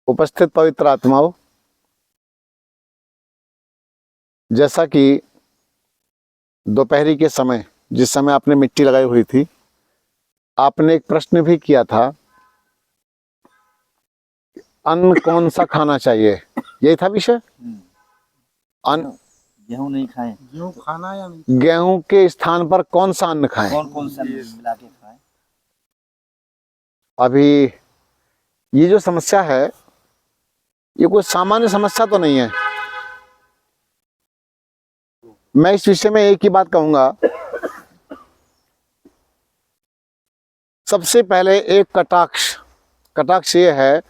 उपस्थित पवित्र आत्माओं, जैसा कि दोपहरी के समय जिस समय आपने मिट्टी लगाई हुई थी, आपने एक प्रश्न भी किया था, अन्न कौन सा खाना चाहिए, यही था विषय। अन्न गेहूं नहीं खाएं, गेहूं खाना या नहीं, गेहूं के स्थान पर कौन सा अन्न खाएं। कौन कौन सा मिला के खाएं। अभी ये जो समस्या है, ये कोई सामान्य समस्या तो नहीं है। मैं इस विषय में एक ही बात कहूंगा, सबसे पहले एक कटाक्ष ये है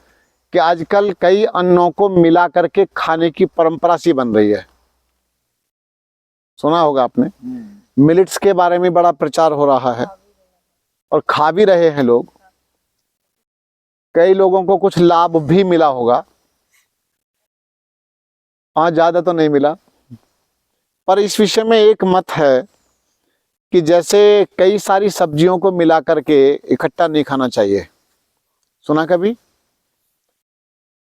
कि आजकल कई अन्नों को मिला करके खाने की परंपरा सी बन रही है। सुना होगा आपने, मिलेट्स के बारे में बड़ा प्रचार हो रहा है और खा भी रहे हैं लोग। कई लोगों को कुछ लाभ भी मिला होगा, हाँ ज्यादा तो नहीं मिला। पर इस विषय में एक मत है कि जैसे कई सारी सब्जियों को मिला करके इकट्ठा नहीं खाना चाहिए। सुना कभी?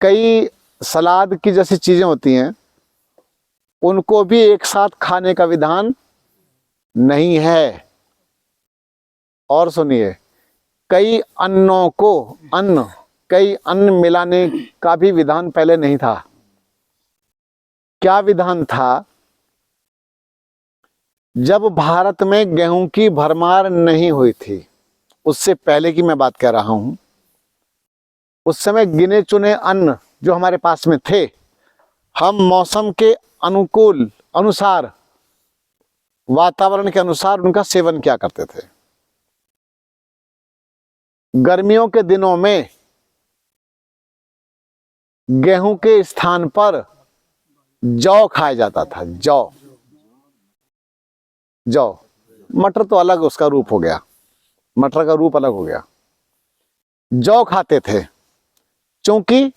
कई सलाद की जैसी चीजें होती हैं, उनको भी एक साथ खाने का विधान नहीं है। और सुनिए, कई अन्न मिलाने का भी विधान पहले नहीं था। क्या विधान था? जब भारत में गेहूं की भरमार नहीं हुई थी, उससे पहले की मैं बात कह रहा हूं, उस समय गिने चुने अन्न जो हमारे पास में थे, हम मौसम के अनुसार, वातावरण के अनुसार उनका सेवन किया करते थे। गर्मियों के दिनों में गेहूं के स्थान पर जौ खाया जाता था। जौ, मटर तो अलग उसका रूप हो गया, मटर का रूप अलग हो गया। जौ खाते थे, क्योंकि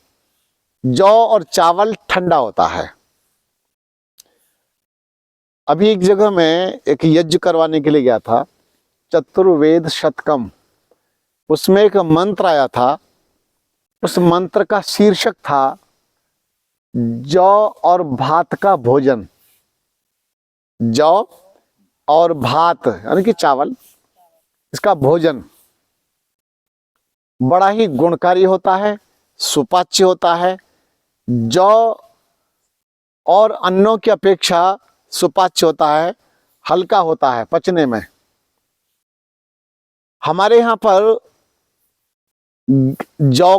जौ और चावल ठंडा होता है। अभी एक जगह मैं एक यज्ञ करवाने के लिए गया था, चतुर्वेद शतकम, उसमें एक मंत्र आया था। उस मंत्र का शीर्षक था जौ और भात का भोजन। जौ और भात यानी कि चावल, इसका भोजन बड़ा ही गुणकारी होता है, सुपाच्य होता है। जौ और अन्नों की अपेक्षा सुपाच्य होता है, हल्का होता है पचने में। हमारे यहाँ पर जौ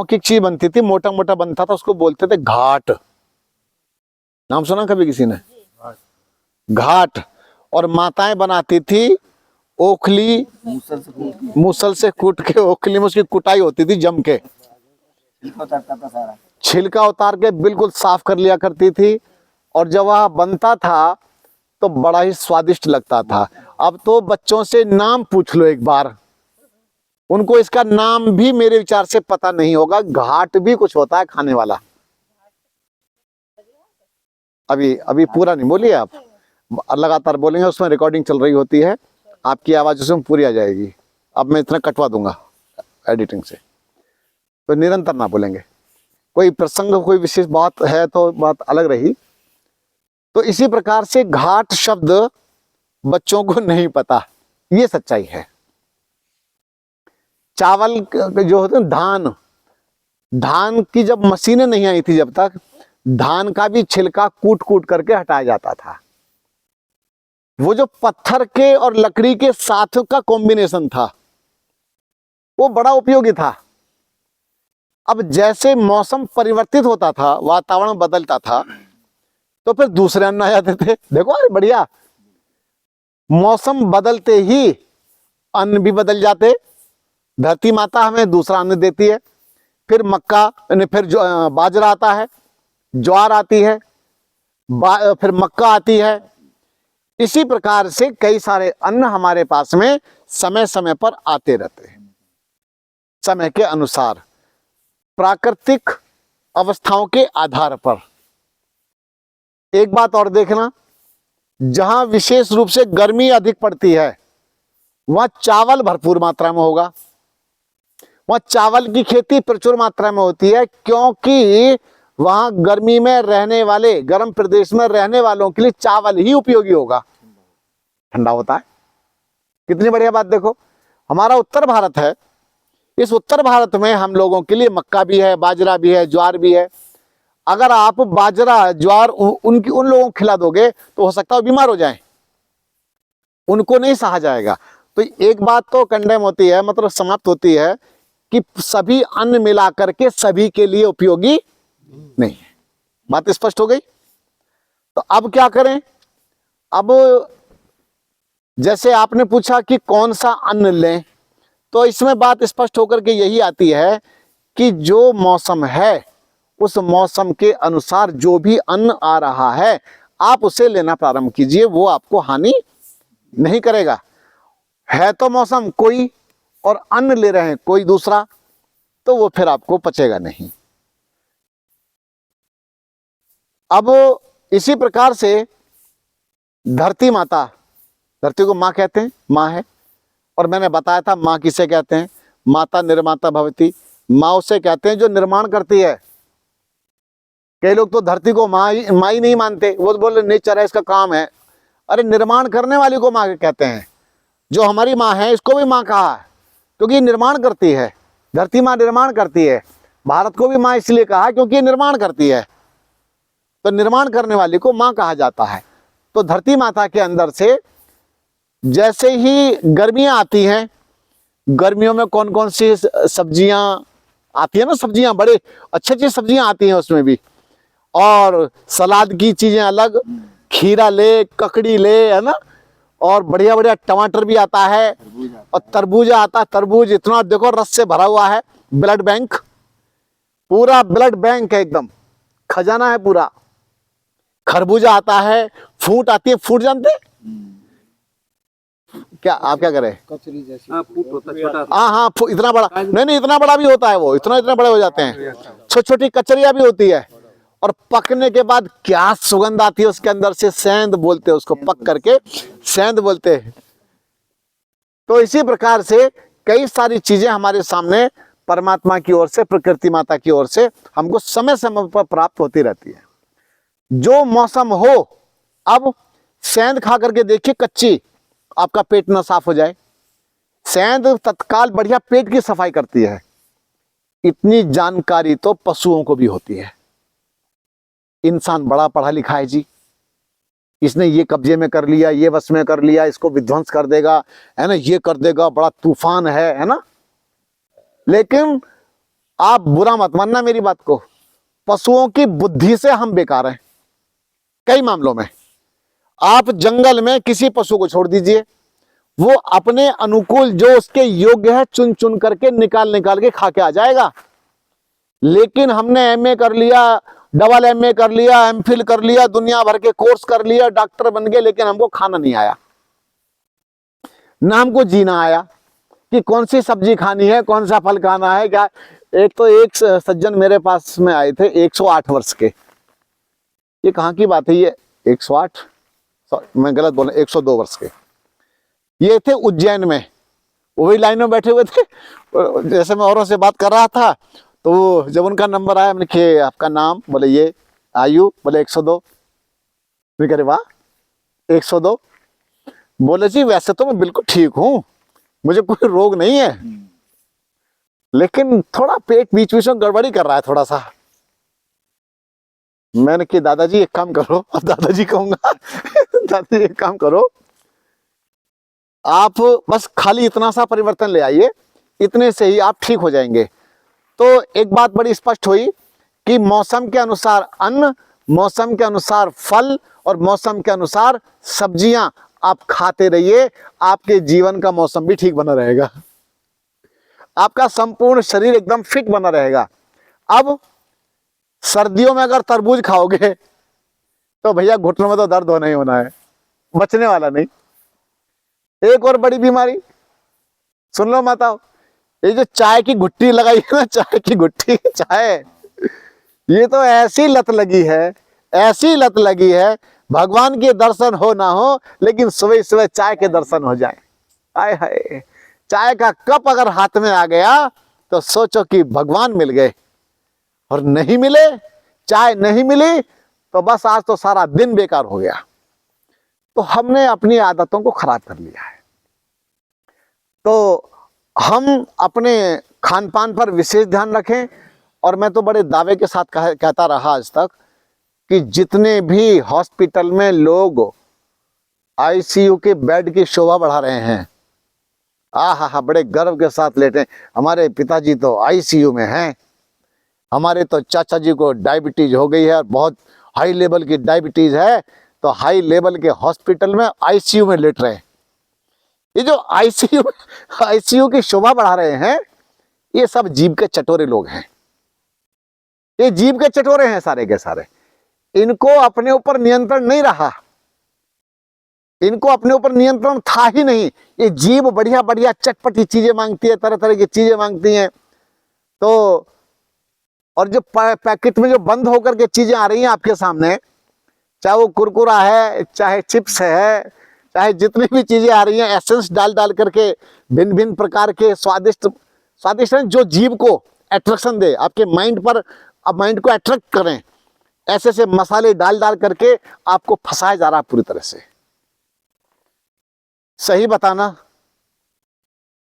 की चीज बनती थी, मोटा मोटा बनता था, उसको बोलते थे घाट। नाम सुना कभी किसी ने? घाट। और माताएं बनाती थी ओखली, मूसल से कूट के ओखली में उसकी कुटाई होती थी जम के, छिलका उतार के बिल्कुल साफ कर लिया करती थी। और जब वह बनता था तो बड़ा ही स्वादिष्ट लगता था। अब तो बच्चों से नाम पूछ लो एक बार, उनको इसका नाम भी मेरे विचार से पता नहीं होगा। घाट भी कुछ होता है खाने वाला। अभी पूरा नहीं बोलिए आप, लगातार बोलेंगे, उसमें रिकॉर्डिंग चल रही होती है, आपकी आवाज उसमें पूरी आ जाएगी। अब मैं इतना कटवा दूंगा एडिटिंग से, तो निरंतर ना बोलेंगे। कोई प्रसंग, कोई विशेष बात है तो बात अलग रही। तो इसी प्रकार से घाट शब्द बच्चों को नहीं पता, ये सच्चाई है। चावल जो होते हैं, धान की जब मशीनें नहीं आई थी, जब तक धान का भी छिलका कूट कूट करके हटाया जाता था। वो जो पत्थर के और लकड़ी के साथ का कॉम्बिनेशन था, वो बड़ा उपयोगी था। अब जैसे मौसम परिवर्तित होता था, वातावरण बदलता था, तो फिर दूसरे अन्न आ जाते थे। देखो अरे बढ़िया, मौसम बदलते ही अन्न भी बदल जाते। धरती माता हमें दूसरा अन्न देती है, फिर मक्का, फिर बाजरा आता है, ज्वार आती है, फिर मक्का आती है। इसी प्रकार से कई सारे अन्न हमारे पास में समय समय पर आते रहते हैं, समय के अनुसार, प्राकृतिक अवस्थाओं के आधार पर। एक बात और देखना, जहां विशेष रूप से गर्मी अधिक पड़ती है, वहां चावल भरपूर मात्रा में होगा। वहां चावल की खेती प्रचुर मात्रा में होती है, क्योंकि वहां गर्मी में रहने वाले, गर्म प्रदेश में रहने वालों के लिए चावल ही उपयोगी होगा, ठंडा होता है। कितनी बढ़िया बात। देखो हमारा उत्तर भारत है, इस उत्तर भारत में हम लोगों के लिए मक्का भी है, बाजरा भी है, ज्वार भी है। अगर आप बाजरा ज्वार उन लोगों को खिला दोगे तो हो सकता है बीमार हो जाएं, उनको नहीं सहा जाएगा। तो एक बात तो कंडेम होती है, मतलब समाप्त होती है कि सभी अन्न मिला करके सभी के लिए उपयोगी नहीं है। बात स्पष्ट हो गई। तो अब क्या करें? अब जैसे आपने पूछा कि कौन सा अन्न लें, तो इसमें बात स्पष्ट होकर के यही आती है कि जो मौसम है उस मौसम के अनुसार जो भी अन्न आ रहा है आप उसे लेना प्रारंभ कीजिए, वो आपको हानि नहीं करेगा। है तो मौसम कोई और अन्न ले रहे हैं कोई दूसरा, तो वो फिर आपको पचेगा नहीं। अब इसी प्रकार से धरती माता, धरती को माँ कहते हैं, माँ है। और मैंने बताया था माँ किसे कहते हैं, माता निर्माता भवती। माँ उसे कहते हैं जो निर्माण करती है। कई लोग तो धरती को माँ ही नहीं मानते, वो तो बोले नेचर है, इसका काम है। अरे निर्माण करने वाली को माँ कहते हैं। जो हमारी माँ है इसको भी माँ कहा है क्योंकि निर्माण करती है। धरती माँ निर्माण करती है। भारत को भी माँ इसलिए कहा क्योंकि ये निर्माण करती है, तो निर्माण करने वाली को माँ कहा जाता है। तो धरती माता के अंदर से जैसे ही गर्मियां आती हैं, गर्मियों में कौन कौन सी सब्जियां आती है ना, सब्जियां बड़े अच्छी अच्छी सब्जियां आती हैं उसमें भी, और सलाद की चीजें अलग, खीरा ले, ककड़ी ले, है ना, और बढ़िया बढ़िया टमाटर भी आता है, और तरबूजा आता है। तरबूज इतना देखो रस से भरा हुआ है, ब्लड बैंक, पूरा ब्लड बैंक है, एकदम खजाना है पूरा। खरबूजा आता है, फूट आती है, फूट जानते हैं क्या? आप क्या करें? कचरी जैसी। फूट होता है छोटा। हाँ, इतना बड़ा नहीं, इतना बड़ा भी होता है, वो इतना बड़े हो जाते हैं। छोटी छोटी कचरिया भी होती है, और पकने के बाद क्या सुगंध आती है उसके अंदर से, सेंध बोलते हैं उसको, पक करके सेंध बोलते हैं। तो इसी प्रकार से कई सारी चीजें हमारे सामने परमात्मा की ओर से, प्रकृति माता की ओर से हमको समय समय पर प्राप्त होती रहती है। जो मौसम हो, अब सेंध खा करके देखिए कच्ची, आपका पेट ना साफ हो जाए। सेंध तत्काल बढ़िया पेट की सफाई करती है। इतनी जानकारी तो पशुओं को भी होती है। इंसान बड़ा पढ़ा लिखा है जी, इसने ये कब्जे में कर लिया, ये वश में कर लिया, इसको विध्वंस कर देगा, है ना, ये कर देगा, बड़ा तूफान है ना। लेकिन आप बुरा मत मानना मेरी बात को, पशुओं की बुद्धि से हम बेकार हैं कई मामलों में। आप जंगल में किसी पशु को छोड़ दीजिए, वो अपने अनुकूल जो उसके योग्य है चुन चुन करके निकाल के खा के आ जाएगा। लेकिन हमने एमए कर लिया, डबल एमए कर लिया, एमफिल कर लिया, दुनिया भर के कोर्स कर लिया, डॉक्टर बन गए, लेकिन हमको खाना नहीं आया, ना हमको जीना आया कि कौन सी सब्जी खानी है, कौन सा फल खाना है क्या। एक सज्जन मेरे पास में आए थे 108 वर्ष के। ये कहाँ की बात है? ये 108, मैं गलत बोला, 102 वर्ष के। ये थे उज्जैन में, वही लाइन में बैठे हुए थे। जैसे मैं औरों से बात कर रहा था, तो जब उनका नंबर आया, मैंने कहा आपका नाम? बोले ये, आयु? बोले 102। मैं कह रहे वाह 102। बोले जी वैसे तो मैं बिल्कुल ठीक हूँ, मुझे कोई रोग नहीं है, लेकिन थोड़ा पेट बीच बीच में गड़बड़ी कर रहा है थोड़ा सा। मैंने कहा दादाजी एक काम करो, अब दादाजी कहूंगा दादाजी एक काम करो, आप बस खाली इतना सा परिवर्तन ले आइए, इतने से ही आप ठीक हो जाएंगे। तो एक बात बड़ी स्पष्ट हुई कि मौसम के अनुसार अन्न, मौसम के अनुसार फल और मौसम के अनुसार सब्जियां आप खाते रहिए, आपके जीवन का मौसम भी ठीक बना रहेगा, आपका संपूर्ण शरीर एकदम फिट बना रहेगा। अब सर्दियों में अगर तरबूज खाओगे तो भैया घुटनों में तो दर्द होना ही होना है, बचने वाला नहीं। एक और बड़ी बीमारी सुन लो माताओ, ये जो चाय की घुट्टी लगाई है ना, चाय की घुट्टी, चाय, ये तो ऐसी लत लगी है, ऐसी लत लगी है, भगवान के दर्शन हो ना हो, लेकिन सुबह सुबह चाय के दर्शन हो जाए। आय हाय, चाय का कप अगर हाथ में आ गया तो सोचो कि भगवान मिल गए, और नहीं मिले, चाय नहीं मिली, तो बस आज तो सारा दिन बेकार हो गया। तो हमने अपनी आदतों को खराब कर लिया है। तो हम अपने खान पान पर विशेष ध्यान रखें। और मैं तो बड़े दावे के साथ कहता रहा आज तक कि जितने भी हॉस्पिटल में लोग आईसीयू के बेड की शोभा बढ़ा रहे हैं, हा बड़े गर्व के साथ लेटे, हमारे पिताजी तो आईसीयू में हैं, हमारे तो चाचा जी को डायबिटीज हो गई है और बहुत हाई लेवल की डायबिटीज है, तो हाई लेवल के हॉस्पिटल में आईसीयू में लेट रहे हैं। ये जो आईसीयू की शोभा बढ़ा रहे हैं, ये सब जीभ के चटोरे लोग हैं। ये जीभ के चटोरे हैं सारे के सारे। इनको अपने ऊपर नियंत्रण नहीं रहा, इनको अपने ऊपर नियंत्रण था ही नहीं। ये जीभ बढ़िया बढ़िया चटपटी चीजें मांगती है, तरह तरह की चीजें मांगती हैं। तो और जो पैकेट में जो बंद होकर के चीजें आ रही हैं आपके सामने, चाहे वो कुरकुरा है, चाहे चिप्स है, चाहे जितनी भी चीजें आ रही हैं, एसेंस डाल डाल करके भिन्न भिन्न प्रकार के स्वादिष्ट जो जीभ को अट्रैक्शन दे, आपके माइंड पर, अब माइंड को अट्रैक्ट करें, ऐसे से मसाले डाल डाल करके आपको फंसाया जा रहा है पूरी तरह से। सही बताना,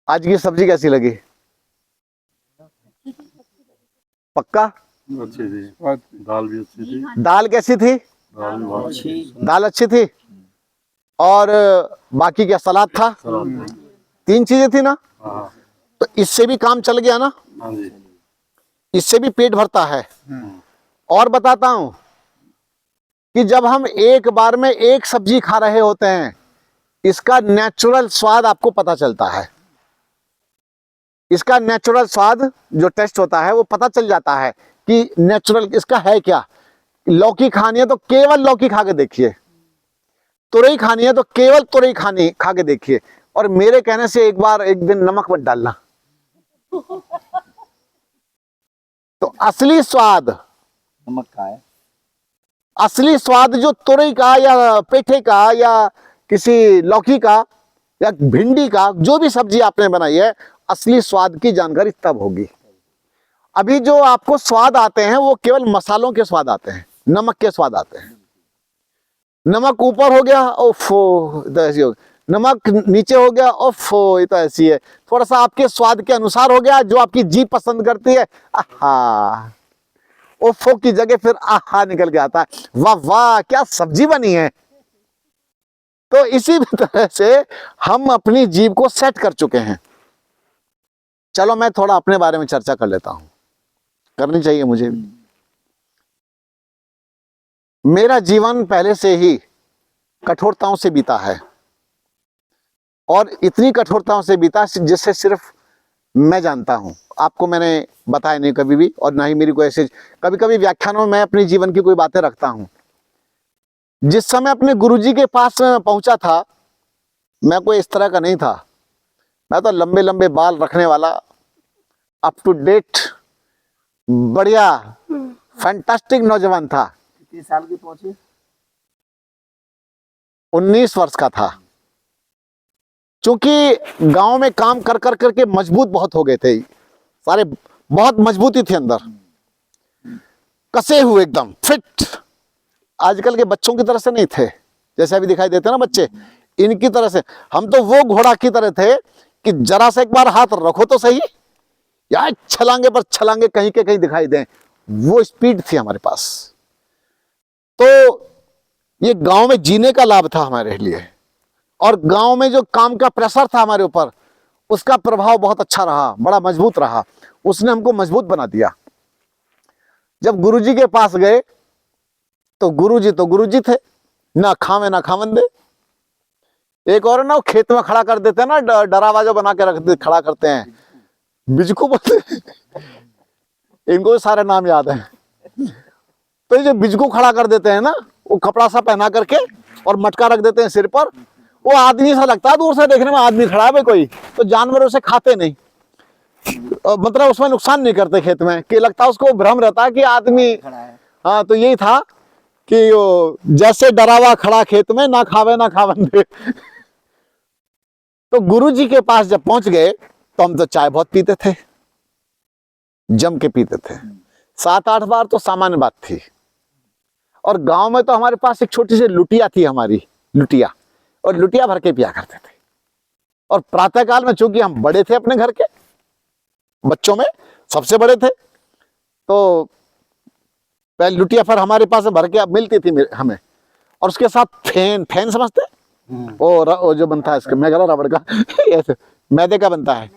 आज की सब्जी कैसी लगी? पक्का? अच्छी थी, दाल भी अच्छी थी। दाल कैसी थी? दाल भी बहुत अच्छी थी। दाल अच्छी थी। और बाकी क्या सलाद था? सलाद थी। 3 चीजें थी ना? हाँ तो इससे भी काम चल गया ना, हाँ जी। इससे भी पेट भरता है। और बताता हूं कि जब हम एक बार में एक सब्जी खा रहे होते हैं, इसका नेचुरल स्वाद आपको पता चलता है। इसका नेचुरल स्वाद जो टेस्ट होता है वो पता चल जाता है कि नेचुरल इसका है क्या। लौकी खानी है तो केवल लौकी खा के देखिए, तुरई खानी है तो केवल तुरई खा के देखिए, और मेरे कहने से एक दिन नमक मत डालना। तो असली स्वाद, नमक का है, असली स्वाद जो तुरई का या पेठे का या किसी लौकी का या भिंडी का, जो भी सब्जी आपने बनाई है, असली स्वाद की जानकारी तब होगी। अभी जो आपको स्वाद आते हैं वो केवल मसालों के स्वाद आते हैं, नमक के स्वाद आते हैं। नमक ऊपर हो गया, ओफो, तो ऐसी हो गई। नमक नीचे हो गया, ओफो, ये तो ऐसी है। थोड़ा सा आपके स्वाद के अनुसार हो गया, जो आपकी जीभ पसंद करती है, आहा, ओफो की जगह फिर आहा निकल के आता है, वाह वाह क्या सब्जी बनी है। तो इसी तरह से हम अपनी जीभ को सेट कर चुके हैं। चलो मैं थोड़ा अपने बारे में चर्चा कर लेता हूं, करनी चाहिए मुझे भी। मेरा जीवन पहले से ही कठोरताओं से बीता है, और इतनी कठोरताओं से बीता जिससे सिर्फ मैं जानता हूं। आपको मैंने बताया नहीं कभी भी, और ना ही मेरी कोई ऐसे, कभी कभी व्याख्यानों में अपने जीवन की कोई बातें रखता हूं। जिस समय अपने गुरुजी के पास पहुंचा था, मैं कोई इस तरह का नहीं था। मैं तो लंबे लंबे बाल रखने वाला, अप टू डेट, बढ़िया फैंटास्टिक नौजवान था। कितने साल की पहुंचे? 19 वर्ष का था। चूंकि गांव में काम कर कर करके मजबूत बहुत हो गए थे सारे, बहुत मजबूती थी अंदर, कसे हुए एकदम फिट। आजकल के बच्चों की तरह से नहीं थे, जैसे अभी दिखाई देते ना बच्चे, इनकी तरह से। हम तो वो घोड़ा की तरह थे कि जरा से एक बार हाथ रखो तो सही, या छलांगे पर छलांगे कहीं के कहीं दिखाई दें, वो स्पीड थी हमारे पास। तो ये गांव में जीने का लाभ था हमारे लिए, और गांव में जो काम का प्रेशर था हमारे ऊपर, उसका प्रभाव बहुत अच्छा रहा, बड़ा मजबूत रहा, उसने हमको मजबूत बना दिया। जब गुरुजी के पास गए तो गुरुजी थे, ना खावे ना खावन दे। एक और ना, वो खेत में खड़ा कर देते हैं ना, डरावा जो बना के खड़ा करते हैं, बिजकू बोलते हैं। इनको सारे नाम याद हैं। तो ये जो बिजकू खड़ा कर देते हैं ना, वो कपड़ा सा पहना करके और मटका रख देते हैं सिर पर, वो आदमी सा लगता है, दूर से देखने में आदमी खड़ा है कोई, तो जानवर उसे खाते नहीं, मतलब उसमें नुकसान नहीं करते खेत में, कि लगता है उसको भ्रम रहता है कि आदमी खड़ा है। हाँ, तो यही था कि वो जैसे डरावा खड़ा खेत में, ना खावे ना खावन दे। तो गुरुजी के पास जब पहुंच गए तो हम तो चाय बहुत पीते थे, जम के पीते थे। 7-8 बार तो सामान्य बात थी। और गांव में तो हमारे पास एक छोटी सी लुटिया थी, हमारी लुटिया, और लुटिया भर के पिया करते थे। और प्रातः काल में चूंकि हम बड़े थे, अपने घर के बच्चों में सबसे बड़े थे, तो पहले लुटिया फिर हमारे पास भर के मिलती थी हमें। और उसके साथ फैन समझते हैं? वो जो बनता है इसका, मैं कह रहा रबड़ का ऐसे मैदे का बनता है,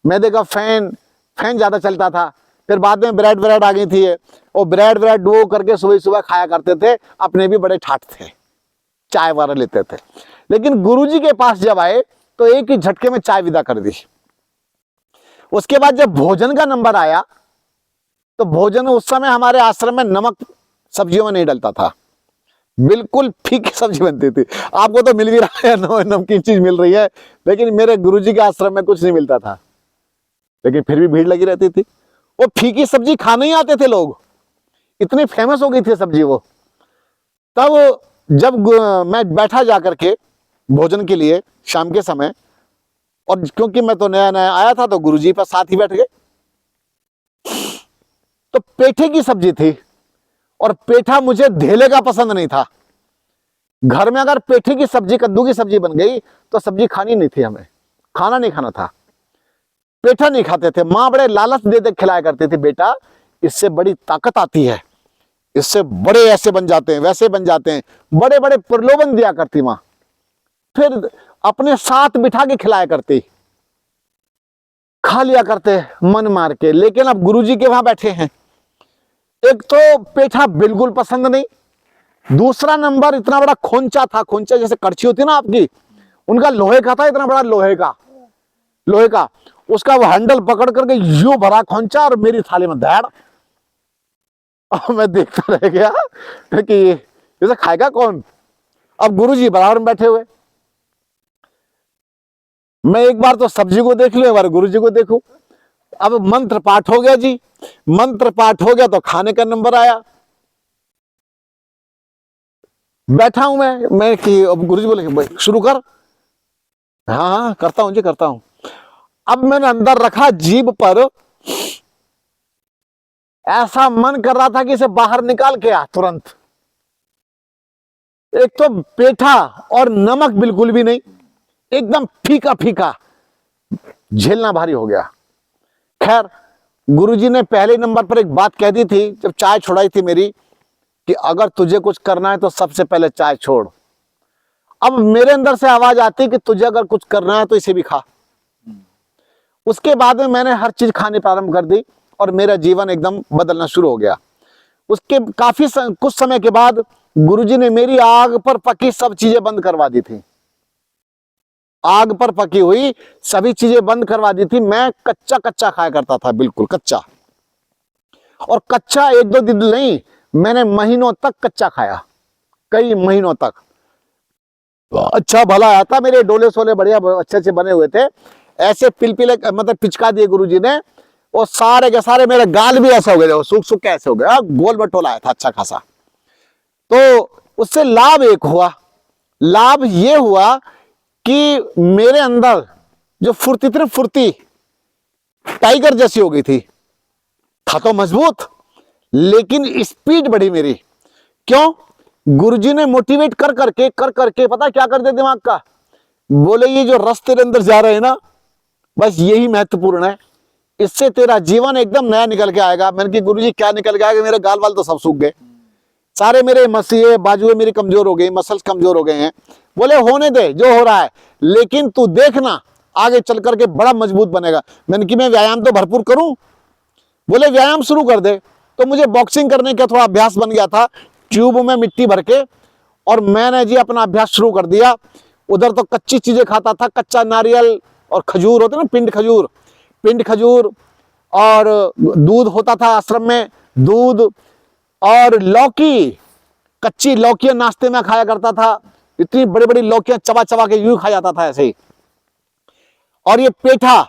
मैदे का फैन ज्यादा चलता था। फिर बाद में ब्रेड आ गई थी, और ब्रेड डुबो करके सुबह सुबह खाया करते थे। अपने भी बड़े ठाठ थे, चाय वारा लेते थे। लेकिन गुरुजी के पास जब आए तो एक ही झटके में चाय विदा कर दी। उसके बाद जब भोजन का नंबर आया तो भोजन उस समय हमारे आश्रम में नमक सब्जियों में नहीं डलता था, बिल्कुल फीकी सब्जी बनती थी। आपको तो मिल भी रहा है, नमकीन चीज मिल रही है, लेकिन मेरे गुरुजी के आश्रम में कुछ नहीं मिलता था। लेकिन फिर भी भीड़ लगी रहती थी। वो फीकी सब्जी खाने ही आते थे लोग, इतनी फेमस हो गई थी सब्जी वो। तब जब मैं बैठा जाकर के भोजन के लिए शाम के समय, और क्योंकि मैं तो नया नया आया था तो गुरुजी पर साथ ही बैठ गए। तो पेठे की सब्जी थी, और पेठा मुझे धेले का पसंद नहीं था। घर में अगर पेठे की सब्जी, कद्दू की सब्जी बन गई तो सब्जी खानी नहीं थी, हमें खाना नहीं खाना था, पेठा नहीं खाते थे। माँ बड़े लालच दे दे खिलाया करती थी, बेटा इससे बड़ी ताकत आती है, इससे बड़े ऐसे बन जाते हैं, वैसे बन जाते हैं, बड़े बड़े प्रलोभन दिया करती माँ। फिर अपने साथ बिठा के खिलाया करती, खा लिया करते मन मार के। लेकिन अब गुरुजी के वहां बैठे हैं, एक तो पेठा बिल्कुल पसंद नहीं, दूसरा नंबर इतना बड़ा खोंचा था, खोंचा जैसे कड़छी होती है ना आपकी, उनका लोहे का था, इतना बड़ा लोहे का उसका वो हैंडल पकड़ करके यूं भरा खोंचा, और मेरी थाली में धैड़। और मैं देखता रह गया कि इसे खाएगा कौन। अब गुरुजी बराबर में बैठे हुए, मैं एक बार तो सब्जी को देख लूं, एक बार गुरुजी को देखूं। अब मंत्र पाठ हो गया जी, मंत्र पाठ हो गया तो खाने का नंबर आया। बैठा हूं मैं कि अब गुरुजी बोले शुरू कर। हाँ करता हूं जी, करता हूं। अब मैंने अंदर रखा जीभ पर, ऐसा मन कर रहा था कि इसे बाहर निकाल के आ तुरंत। एक तो पेठा और नमक बिल्कुल भी नहीं, एकदम फीका फीका, झेलना भारी हो गया। खैर गुरुजी ने पहले नंबर पर एक बात कह दी थी जब चाय छुड़ाई थी मेरी, कि अगर तुझे कुछ करना है तो सबसे पहले चाय छोड़। अब मेरे अंदर से आवाज आती कि तुझे अगर कुछ करना है तो इसे भी खा। उसके बाद में मैंने हर चीज खानी प्रारंभ कर दी, और मेरा जीवन एकदम बदलना शुरू हो गया। उसके कुछ समय के बाद गुरुजी ने मेरी आग पर पकी सब चीजें बंद करवा दी थी। आग पर पकी हुई सभी चीजें बंद करवा दी थी। मैं कच्चा खाया करता था, बिल्कुल कच्चा, और कच्चा 1-2 दिन नहीं, मैंने महीनों तक कच्चा खाया, कई महीनों तक। अच्छा भला आया था, मेरे डोले सोले बढ़िया अच्छे बने हुए थे। ऐसे पिलपिले मतलब पिचका दिए गुरुजी ने, और सारे के सारे मेरे गाल भी ऐसे हो गए, सूख के ऐसे हो गया, गोल बटोला आया था अच्छा खासा। तो उससे लाभ एक हुआ, लाभ ये हुआ कि मेरे अंदर जो फुर्ती टाइगर जैसी हो गई थी। था तो मजबूत, लेकिन स्पीड बढ़ी मेरी। क्यों? गुरुजी ने मोटिवेट कर करके पता क्या कर दे दिमाग का, बोले ये जो रास्ते तेरे अंदर जा रहे हैं ना, बस यही महत्वपूर्ण है, इससे तेरा जीवन एकदम नया निकल के आएगा। मैंने कहा गुरुजी क्या निकल के आएगा, मेरे गाल वाल तो सब सूख गए, सारे मेरे मसीहे बाजुएं मेरी कमजोर हो गई, मसल्स कमजोर हो गए हैं। बोले होने दे जो हो रहा है, लेकिन तू देखना आगे चल करके बड़ा मजबूत बनेगा। मैंने कि मैं व्यायाम तो भरपूर करूं। बोले व्यायाम शुरू कर दे। तो मुझे बॉक्सिंग करने का थोड़ा अभ्यास बन गया था, ट्यूब में मिट्टी भर के, और मैंने जी अपना अभ्यास शुरू कर दिया। उधर तो कच्ची चीजें खाता था, कच्चा नारियल और खजूर होते ना, पिंड खजूर, और दूध होता था आश्रम में, दूध और लौकी, कच्ची लौकियां नाश्ते में खाया करता था। इतनी बड़ी बड़ी लौकियां चबा के यूं खा जाता था ऐसे ही। और ये पेठा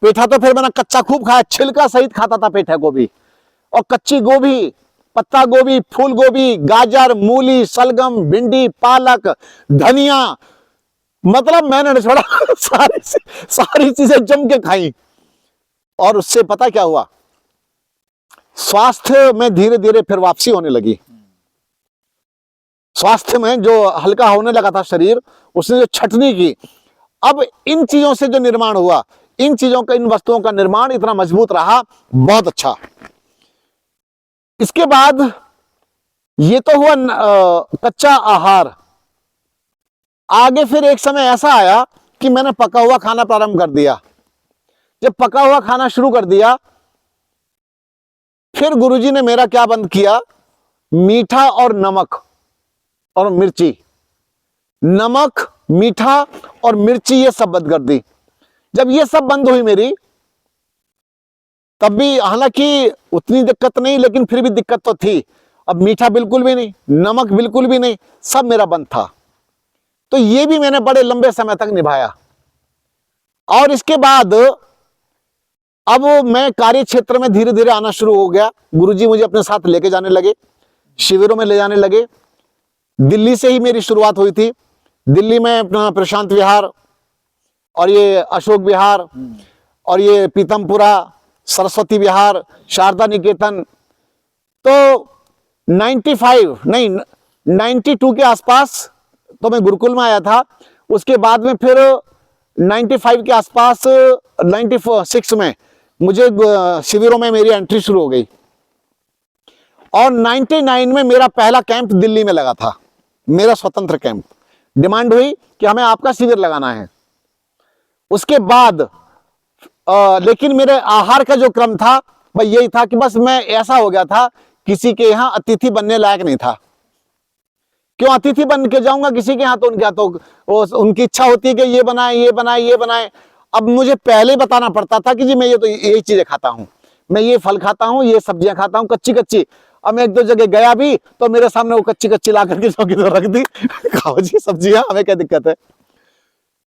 तो फिर मैंने कच्चा खूब खाया, छिलका सहित खाता था पेठा को भी। और कच्ची गोभी, पत्ता गोभी, फूल गोभी, गाजर, मूली, सलगम, भिंडी, पालक, धनिया, मतलब मैंने छोड़ा सारी चीजें जम के खाई। और उससे पता क्या हुआ, स्वास्थ्य में धीरे धीरे फिर वापसी होने लगी। स्वास्थ्य में जो हल्का होने लगा था शरीर, उसने जो छटनी की, अब इन चीजों से जो निर्माण हुआ, इन चीजों का, इन वस्तुओं का निर्माण इतना मजबूत रहा, बहुत अच्छा। इसके बाद ये तो हुआ कच्चा आहार। आगे फिर एक समय ऐसा आया कि मैंने पका हुआ खाना प्रारंभ कर दिया। जब पका हुआ खाना शुरू कर दिया, फिर गुरुजी ने मेरा क्या बंद किया, मीठा और नमक और मिर्ची, नमक, मीठा और मिर्ची, ये सब बंद कर दी। जब ये सब बंद हुई मेरी, तब भी हालांकि उतनी दिक्कत नहीं, लेकिन फिर भी दिक्कत तो थी। अब मीठा बिल्कुल भी नहीं, नमक बिल्कुल भी नहीं, सब मेरा बंद था। तो ये भी मैंने बड़े लंबे समय तक निभाया। और इसके बाद अब मैं कार्य क्षेत्र में धीरे धीरे आना शुरू हो गया। गुरुजी मुझे अपने साथ लेके जाने लगे, शिविरों में ले जाने लगे। दिल्ली से ही मेरी शुरुआत हुई थी। दिल्ली में अपना प्रशांत विहार और ये अशोक विहार और ये पीतमपुरा, सरस्वती विहार, शारदा निकेतन। तो 92 के आसपास तो मैं गुरुकुल में आया था। उसके बाद में फिर 95 के आसपास, 96 में मुझे शिविरों में मेरी एंट्री शुरू हो गई। और 99 में मेरा पहला कैंप दिल्ली में लगा था, मेरा स्वतंत्र कैंप। डिमांड हुई कि हमें आपका शिविर लगाना है। उसके बाद लेकिन मेरे आहार का जो क्रम था वह यही था कि बस मैं ऐसा हो गया था, किसी के यहाँ अतिथि बनने लायक नहीं था। क्यों अतिथि बन के जाऊंगा किसी के यहाँ? तो उनके यहाँ तो उनकी इच्छा होती है कि ये बनाए, ये बनाए, ये बनाए। अब मुझे पहले बताना पड़ता था कि जी मैं यही चीजें खाता हूँ, मैं ये फल खाता हूँ, ये सब्जियां खाता हूँ, कच्ची कच्ची। अब मैं एक दो जगह गया भी तो मेरे सामने वो कच्ची कच्ची ला करके चौकी तो रख दी, खाओ जी सब्जियां, हमें क्या दिक्कत है।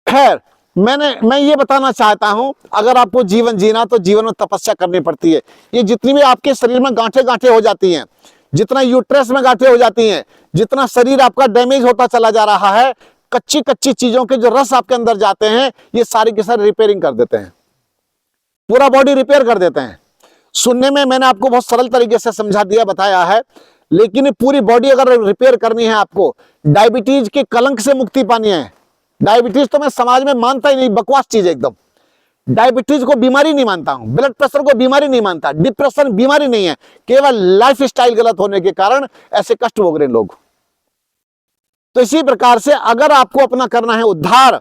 खैर, मैं ये बताना चाहता हूं, अगर आपको जीवन जीना तो जीवन में तपस्या करनी पड़ती है। ये जितनी भी आपके शरीर में गांठें गांठें हो जाती हैं, जितना यूट्रस में गांठें हो जाती हैं, जितना शरीर आपका डैमेज होता चला जा रहा है, कच्ची कच्ची चीजों के जो रस आपके अंदर जाते हैं, ये सारी की सारी रिपेयरिंग कर देते हैं, पूरा बॉडी रिपेयर कर देते हैं। सुनने में मैंने आपको बहुत सरल तरीके से समझा दिया, बताया है, लेकिन पूरी बॉडी अगर रिपेयर करनी है आपको, डायबिटीज के कलंक से मुक्ति पानी है। डायबिटीज तो मैं समाज में मानता ही नहीं, बकवास चीज है एकदम। डायबिटीज को बीमारी नहीं मानता हूं, ब्लड प्रेशर को बीमारी नहीं मानता, डिप्रेशन बीमारी नहीं है, केवल लाइफ स्टाइल गलत होने के कारण ऐसे कष्ट भोग रहे लोग। तो इसी प्रकार से अगर आपको अपना करना है उद्धार,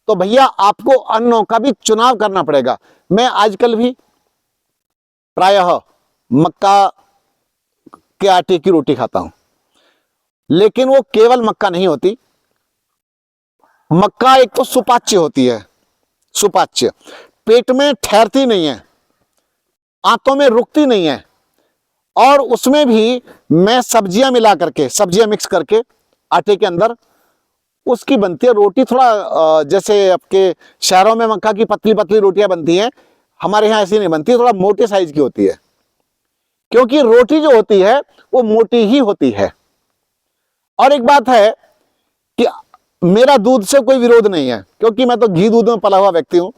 तो भैया आपको अन्नों का भी चुनाव करना पड़ेगा। मैं आजकल भी प्रायः मक्का के आटे की रोटी खाता हूं, लेकिन वो केवल मक्का नहीं होती। मक्का एक तो सुपाच्य होती है, सुपाच्य, पेट में ठहरती नहीं है, आंतों में रुकती नहीं है। और उसमें भी मैं सब्जियां मिला करके, सब्जियां मिक्स करके आटे के अंदर उसकी बनती है रोटी। थोड़ा जैसे आपके शहरों में मक्का की पतली पतली रोटियां बनती हैं, हमारे यहाँ ऐसी नहीं बनती, थोड़ा मोटे साइज की होती है, क्योंकि रोटी जो होती है वो मोटी ही होती है। और एक बात है कि मेरा दूध से कोई विरोध नहीं है, क्योंकि मैं तो घी दूध में पला हुआ व्यक्ति हूं।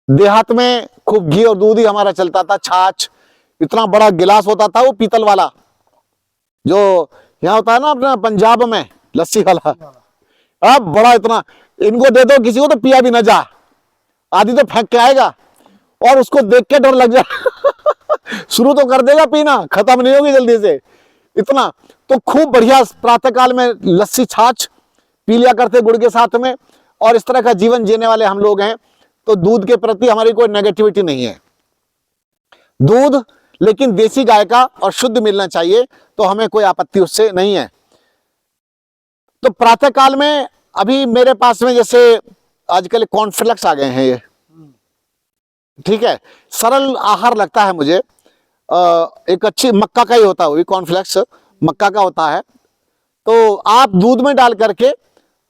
देहात में खूब घी और दूध ही हमारा चलता था। छाछ, इतना बड़ा गिलास होता था वो पीतल वाला, जो यहाँ होता है ना अपना पंजाब में लस्सी वाला, अब बड़ा इतना, इनको दे दो किसी को तो पिया भी ना जा, आदि तो फेंक के आएगा और उसको देख के डर लग जाए शुरू तो कर देगा पीना, खत्म नहीं होगी जल्दी से इतना। तो खूब बढ़िया प्रातःकाल में लस्सी छाछ पी लिया करते गुड़ के साथ में। और इस तरह का जीवन जीने वाले हम लोग हैं, तो दूध के प्रति हमारी कोई नेगेटिविटी नहीं है। दूध लेकिन देसी गाय का और शुद्ध मिलना चाहिए, तो हमें कोई आपत्ति उससे नहीं है। तो प्रातःकाल में अभी मेरे पास में जैसे आजकल कॉर्नफ्लेक्स आ गए हैं, ये ठीक है, सरल आहार लगता है मुझे। एक अच्छी मक्का का ही होता है, कॉर्नफ्लेक्स मक्का का होता है। तो आप दूध में डाल करके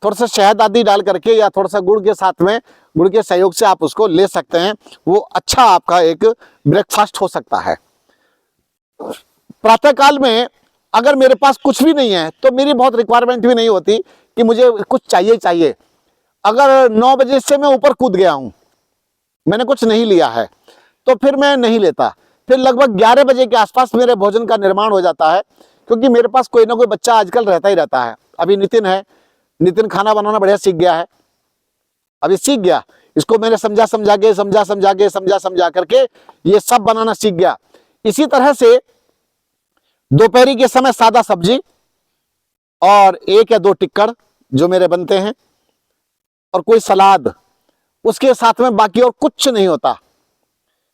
थोड़ा सा शहद आदि डाल करके या थोड़ा सा गुड़ के साथ में, गुड़ के सहयोग से आप उसको ले सकते हैं। वो अच्छा आपका एक ब्रेकफास्ट हो सकता है। प्रातःकाल में अगर मेरे पास कुछ भी नहीं है तो मेरी बहुत रिक्वायरमेंट भी नहीं होती कि मुझे कुछ चाहिए। अगर 9 बजे से मैं ऊपर कूद गया हूं, मैंने कुछ नहीं लिया है, तो फिर मैं नहीं लेता। फिर लगभग 11 बजे के आसपास मेरे भोजन का निर्माण हो जाता है, क्योंकि मेरे पास कोई ना कोई बच्चा आजकल रहता ही रहता है। अभी नितिन है, नितिन खाना बनाना बढ़िया सीख गया है, अभी सीख गया। इसको मैंने समझा करके ये सब बनाना सीख गया। इसी तरह से दोपहरी के समय सादा सब्जी और 1 या 2 टिक्कड़ जो मेरे बनते हैं, और कोई सलाद, उसके साथ में बाकी और कुछ नहीं होता।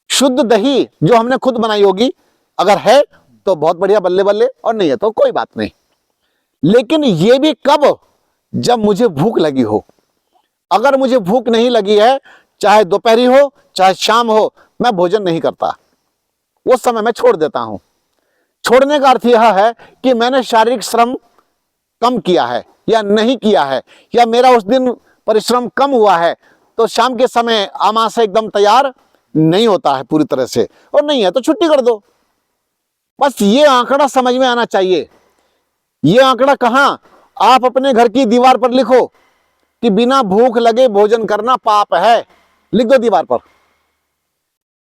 शुद्ध दही जो हमने खुद बनाई होगी, अगर है तो बहुत बढ़िया, बल्ले बल्ले, और नहीं है तो कोई बात नहीं। लेकिन ये भी कब, जब मुझे भूख लगी हो। अगर मुझे भूख नहीं लगी है, चाहे दोपहरी हो चाहे शाम हो, मैं भोजन नहीं करता, वो समय मैं छोड़ देता हूं। छोड़ने का अर्थ यह है कि मैंने शारीरिक श्रम कम किया है या नहीं किया है, या मेरा उस दिन परिश्रम कम हुआ है, तो शाम के समय आमाशय एकदम तैयार नहीं होता है पूरी तरह से, और नहीं है तो छुट्टी कर दो। बस ये आंकड़ा समझ में आना चाहिए। ये आंकड़ा कहां, आप अपने घर की दीवार पर लिखो कि बिना भूख लगे भोजन करना पाप है, लिख दो दीवार पर।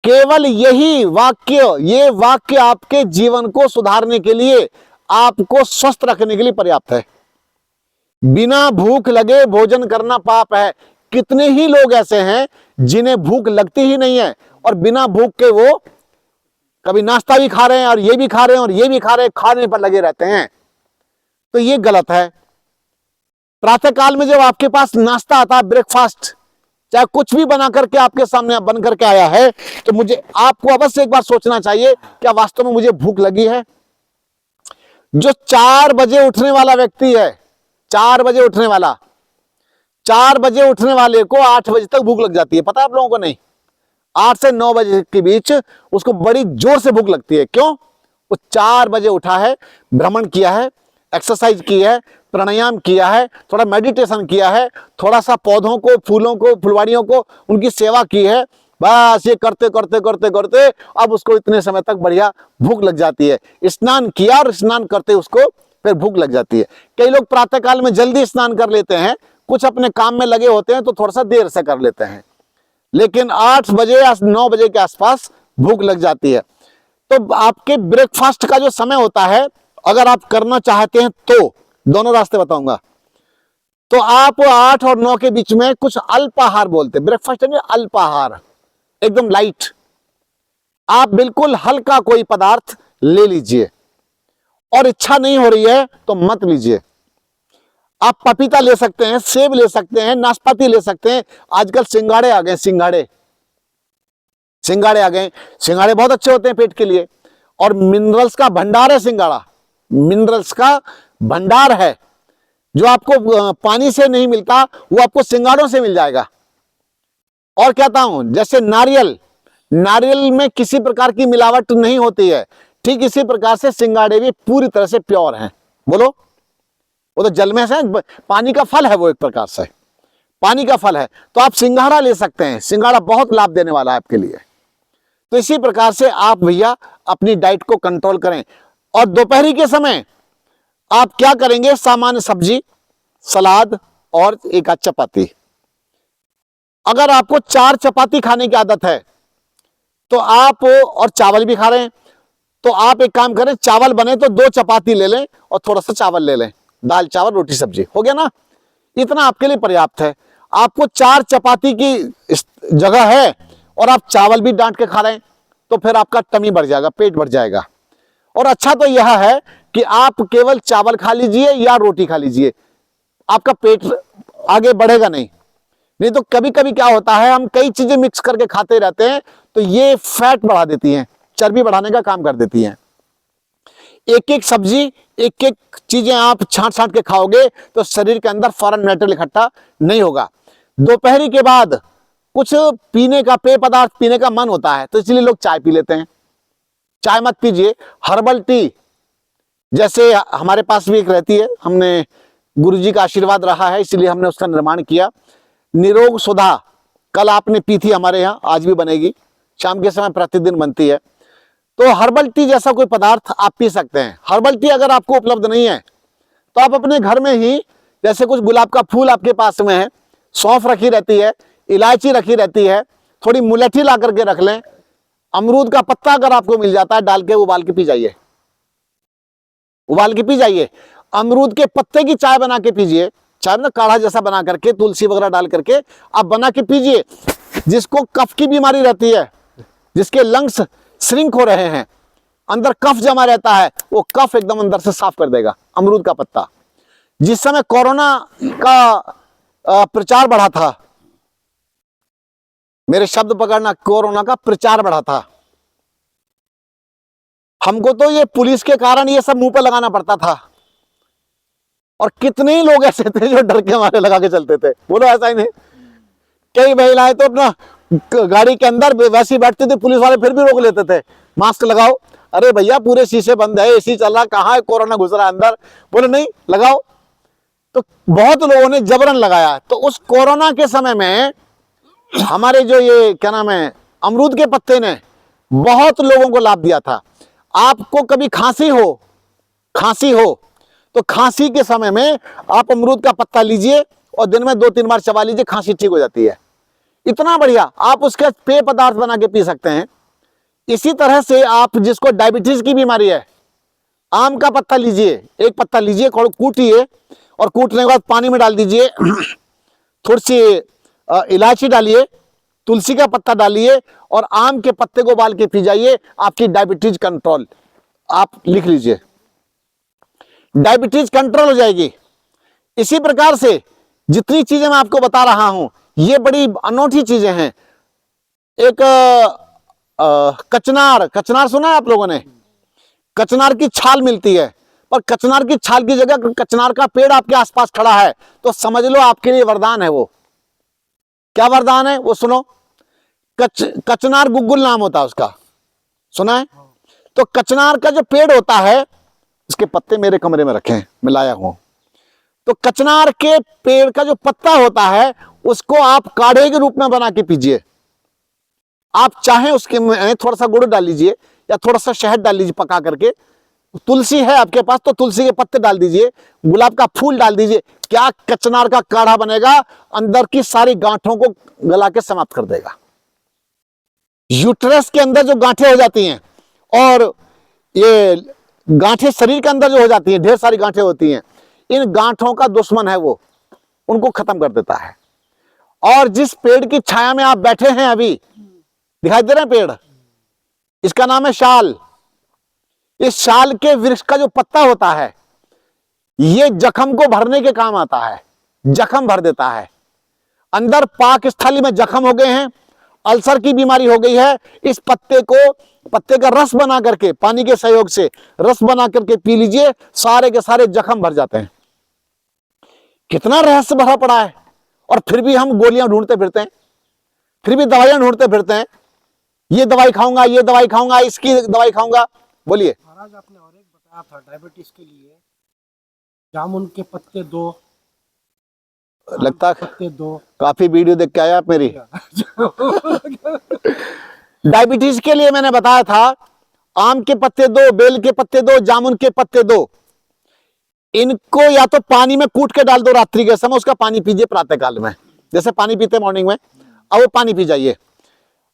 केवल यही वाक्य, ये वाक्य आपके जीवन को सुधारने के लिए, आपको स्वस्थ रखने के लिए पर्याप्त है। बिना भूख लगे भोजन करना पाप है। कितने ही लोग ऐसे हैं जिन्हें भूख लगती ही नहीं है, और बिना भूख के वो कभी नाश्ता भी खा रहे हैं और ये भी खा रहे हैं और ये भी खा रहे हैं, खाने पर लगे रहते हैं। तो ये गलत है। प्रातः काल में जब आपके पास नाश्ता आता है, ब्रेकफास्ट, चाहे कुछ भी बना करके आपके सामने बन करके आया है, तो मुझे आपको अवश्य एक बार सोचना चाहिए, क्या वास्तव में मुझे भूख लगी है? जो 4 बजे उठने वाला व्यक्ति है, 4 बजे उठने वाला, 4 बजे उठने वाले को 8 बजे तक भूख लग जाती है, पता है आप लोगों को? नहीं, 8 से 9 बजे के बीच उसको बड़ी जोर से भूख लगती है। क्यों? वो 4 बजे उठा है, भ्रमण किया है, एक्सरसाइज की है, प्राणायाम किया है, थोड़ा मेडिटेशन किया है, थोड़ा सा पौधों को, फूलों को, फुलवाड़ियों को, उनकी सेवा की है। बस ये करते करते करते करते अब उसको इतने समय तक बढ़िया भूख लग जाती है। स्नान किया और स्नान करते उसको फिर भूख लग जाती है। कई लोग प्रातः काल में जल्दी स्नान कर लेते हैं, कुछ अपने काम में लगे होते हैं तो थोड़ा सा देर से कर लेते हैं, लेकिन 8 बजे या 9 बजे के आसपास भूख लग जाती है। तो आपके ब्रेकफास्ट का जो समय होता है, अगर आप करना चाहते हैं तो दोनों रास्ते बताऊंगा। तो आप 8 और 9 के बीच में कुछ अल्पाहार बोलते हैं, ब्रेकफास्ट यानी अल्पाहार, एकदम लाइट। आप बिल्कुल हल्का कोई पदार्थ ले लीजिए, और इच्छा नहीं हो रही है तो मत लीजिए। आप पपीता ले सकते हैं, सेब ले सकते हैं, नाशपाती ले सकते हैं। आजकल सिंगाड़े आ गए, सिंगाड़े आ गए। सिंगाड़े बहुत अच्छे होते हैं पेट के लिए, और मिनरल्स का भंडार है सिंगाड़ा, मिनरल्स का भंडार है। जो आपको पानी से नहीं मिलता वो आपको सिंगाड़ों से मिल जाएगा। और कहता हूं, जैसे नारियल में किसी प्रकार की मिलावट नहीं होती है, ठीक इसी प्रकार से सिंगाड़े भी पूरी तरह से प्योर हैं। बोलो, वो तो जल में से पानी का फल है, वो एक प्रकार से पानी का फल है। तो आप सिंगाड़ा ले सकते हैं, सिंगाड़ा बहुत लाभ देने वाला है आपके लिए। तो इसी प्रकार से आप भैया अपनी डाइट को कंट्रोल करें। और दोपहरी के समय आप क्या करेंगे? सामान्य सब्जी, सलाद और 1 आध चपाती। अगर आपको 4 चपाती खाने की आदत है तो आप, और चावल भी खा रहे हैं, तो आप एक काम करें, चावल बने तो 2 चपाती ले लें और थोड़ा सा चावल ले लें, दाल चावल रोटी सब्जी, हो गया ना? इतना आपके लिए पर्याप्त है। आपको 4 चपाती की जगह है और आप चावल भी डांट के खा रहे हैं, तो फिर आपका टमी बढ़ जाएगा, पेट बढ़ जाएगा। और अच्छा तो यह है कि आप केवल चावल खा लीजिए या रोटी खा लीजिए, आपका पेट आगे बढ़ेगा नहीं तो कभी कभी क्या होता है, हम कई चीजें मिक्स करके खाते रहते हैं, तो ये फैट बढ़ा देती हैं, चर्बी बढ़ाने का काम कर देती हैं। एक एक सब्जी, एक एक चीजें आप छांट के खाओगे तो शरीर के अंदर फॉरेन मैटर इकट्ठा नहीं होगा। दोपहरी के बाद कुछ पीने का, पेय पदार्थ पीने का मन होता है, तो इसलिए लोग चाय पी लेते हैं। चाय मत पीजिए, हर्बल टी जैसे हमारे पास भी एक रहती है, हमने गुरुजी का आशीर्वाद रहा है इसलिए हमने उसका निर्माण किया। निरोग सुधा कल आपने पी थी हमारे यहाँ, आज भी बनेगी, शाम के समय प्रतिदिन बनती है। तो हर्बल टी जैसा कोई पदार्थ आप पी सकते हैं। हर्बल टी अगर आपको उपलब्ध नहीं है तो आप अपने घर में ही, जैसे कुछ गुलाब का फूल आपके पास में है, सौंफ रखी रहती है, इलायची रखी रहती है, थोड़ी मुलैठी ला करके रख लें, अमरूद का पत्ता अगर आपको मिल जाता है, डाल के उबाल के पी जाइए, उबाल के पी जाइए। अमरूद के पत्ते की चाय बना के पीजिए, चाय में काढ़ा जैसा बना करके तुलसी वगैरह डाल करके आप बना के पीजिए। जिसको कफ की बीमारी रहती है, जिसके लंग्स श्रिंक हो रहे हैं, अंदर कफ जमा रहता है, वो कफ एकदम अंदर से साफ कर देगा अमरूद का पत्ता। जिस समय कोरोना का प्रचार बढ़ा था, मेरे शब्द पकड़ना, कोरोना का प्रचार बढ़ा था, हमको तो ये पुलिस के कारण ये सब मुंह पे लगाना पड़ता था, और कितने ही लोग ऐसे थे जो डर के मारे लगा के चलते थे। बोलो ऐसा ही नहीं, कई महिलाएं तो अपना गाड़ी के अंदर वैसी बैठती थी, पुलिस वाले फिर भी रोक लेते थे, मास्क लगाओ। अरे भैया पूरे शीशे बंद है, एसी चल रहा, कहाँ है कोरोना घुस रहा है अंदर? बोले नहीं लगाओ। तो बहुत लोगों ने जबरन लगाया। तो उस कोरोना के समय में हमारे जो ये क्या नाम है, अमरूद के पत्ते ने बहुत लोगों को लाभ दिया था। आपको कभी खांसी हो तो खांसी के समय में आप अमरूद का पत्ता लीजिए और दिन में 2-3 बार चबा लीजिए, खांसी ठीक हो जाती है। इतना बढ़िया। आप उसके पेय पदार्थ बना के पी सकते हैं। इसी तरह से आप जिसको डायबिटीज की बीमारी है, आम का पत्ता लीजिए, एक पत्ता लीजिए, कूटिए और कूटने के बाद पानी में डाल दीजिए, थोड़ी सी इलायची डालिए, तुलसी का पत्ता डालिए और आम के पत्ते को उबाल के पी जाइए, आपकी डायबिटीज कंट्रोल। आप लिख लीजिए, डायबिटीज कंट्रोल हो जाएगी। इसी प्रकार से जितनी चीजें मैं आपको बता रहा हूं, ये बड़ी अनोखी चीजें हैं। एक कचनार सुना है आप लोगों ने? कचनार की छाल मिलती है, पर कचनार की छाल की जगह कचनार का पेड़ आपके आसपास खड़ा है तो समझ लो आपके लिए वरदान है। वो क्या वरदान है वो सुनो। कचनार गुग्गुल नाम होता है उसका, सुना है? तो कचनार का जो पेड़ होता है, इसके पत्ते मेरे कमरे में रखे हैं, मैं लाया हूं। तो कचनार के पेड़ का जो पत्ता होता है उसको आप काढ़े के रूप में बना के पीजिए। आप चाहें उसके में थोड़ा सा गुड़ डाल लीजिए या थोड़ा सा शहद डाल लीजिए पका करके। तुलसी है आपके पास तो तुलसी के पत्ते डाल दीजिए, गुलाब का फूल डाल दीजिए। क्या कचनार का काढ़ा बनेगा, अंदर की सारी गांठों को गला के समाप्त कर देगा। यूट्रस के अंदर जो गांठें हो जाती हैं और ये गांठें शरीर के अंदर जो हो जाती हैं, ढेर सारी गांठें होती हैं, इन गांठों का दुश्मन है वो, उनको खत्म कर देता है। और जिस पेड़ की छाया में आप बैठे हैं, अभी दिखाई दे रहे हैं पेड़, इसका नाम है शाल। इस शाल के वृक्ष का जो पत्ता होता है, ये जख्म को भरने के काम आता है, जख्म भर देता है। अंदर पाक स्थली में जख्म हो गए हैं, अल्सर की बीमारी हो गई है, इस पत्ते का रस बना करके, पानी के सहयोग से रस बना करके पी लीजिए, सारे के सारे जख्म भर जाते हैं। कितना रहस्य भरा पड़ा है। और फिर भी हम गोलियां ढूंढते फिरते हैं, फिर भी दवाइयां ढूंढते फिरते हैं। ये दवाई खाऊंगा, ये दवाई खाऊंगा, इसकी दवाई खाऊंगा। बोलिए महाराज, आपने और एक बताया था डायबिटीज के लिए जामुन के पत्ते 2, लगता है पत्ते 2। काफी वीडियो देख के आया आप मेरी। डायबिटीज के लिए मैंने बताया था आम के पत्ते 2, बेल के पत्ते 2, जामुन के पत्ते 2। इनको या तो पानी में कूट के डाल दो रात्रि के समय, उसका पानी पीजिए प्रातः काल में, जैसे पानी पीते मॉर्निंग में, अब वो पानी पी जाइए।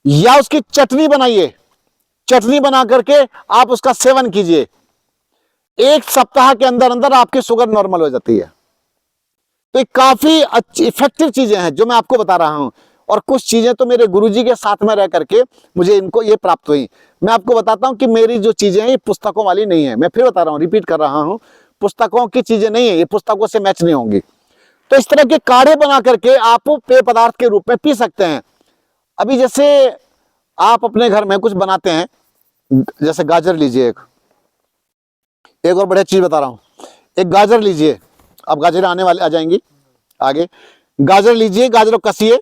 या उसकी चटनी बनाइए, चटनी बना करके आप उसका सेवन कीजिए। 1 सप्ताह के अंदर अंदर आपकी शुगर नॉर्मल हो जाती है। तो ये काफी अच्छी इफेक्टिव चीजें हैं जो मैं आपको बता रहा हूं। और कुछ चीजें तो मेरे गुरुजी के साथ में रह करके मुझे इनको ये प्राप्त हुई। मैं आपको बताता हूं कि मेरी जो चीजें हैं ये पुस्तकों वाली नहीं है। मैं फिर बता रहा हूं, रिपीट कर रहा हूं, पुस्तकों की चीजें नहीं है, ये पुस्तकों से मैच नहीं होंगी। तो इस तरह के काढ़े बना करके आप पेय पदार्थ के रूप में पी सकते हैं। अभी जैसे आप अपने घर में कुछ बनाते हैं, जैसे गाजर लीजिए, एक और बढ़िया चीज बता रहा हूं, एक गाजर लीजिए। अब गाजर आने वाले आ जाएंगी आगे। गाजर लीजिए, गाजर को कसिए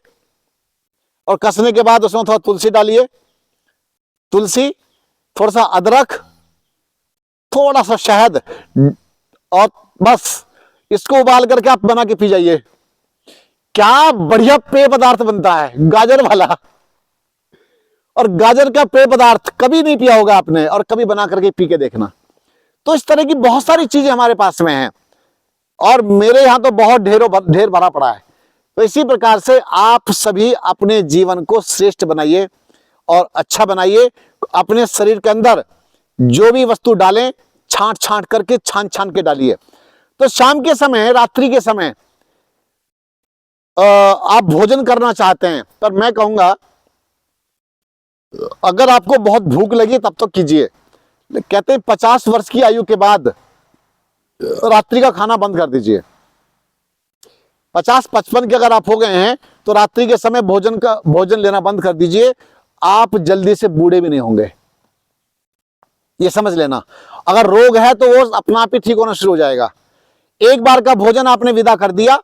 और कसने के बाद उसमें थोड़ा तुलसी डालिए, तुलसी, थोड़ा सा अदरक, थोड़ा सा शहद, और बस इसको उबाल करके आप बना के पी जाइए। क्या बढ़िया पेय पदार्थ बनता है गाजर वाला। और गाजर का पेय पदार्थ कभी नहीं पिया होगा आपने, और कभी बना करके पी के देखना। तो इस तरह की बहुत सारी चीजें हमारे पास में हैं, और मेरे यहां तो बहुत ढेर भरा पड़ा है। तो इसी प्रकार से आप सभी अपने जीवन को श्रेष्ठ बनाइए और अच्छा बनाइए। अपने शरीर के अंदर जो भी वस्तु डालें छांट छांट करके, छान छान के डालिए। तो शाम के समय, रात्रि के समय आप भोजन करना चाहते हैं, पर मैं कहूंगा अगर आपको बहुत भूख लगी तब तो कीजिए। कहते हैं 50 वर्ष की आयु के बाद रात्रि का खाना बंद कर दीजिए। 50-55 के अगर आप हो गए हैं तो रात्रि के समय भोजन लेना बंद कर दीजिए। आप जल्दी से बूढ़े भी नहीं होंगे, ये समझ लेना। अगर रोग है तो वो अपना आप ही ठीक होना शुरू हो जाएगा। एक बार का भोजन आपने विदा कर दिया,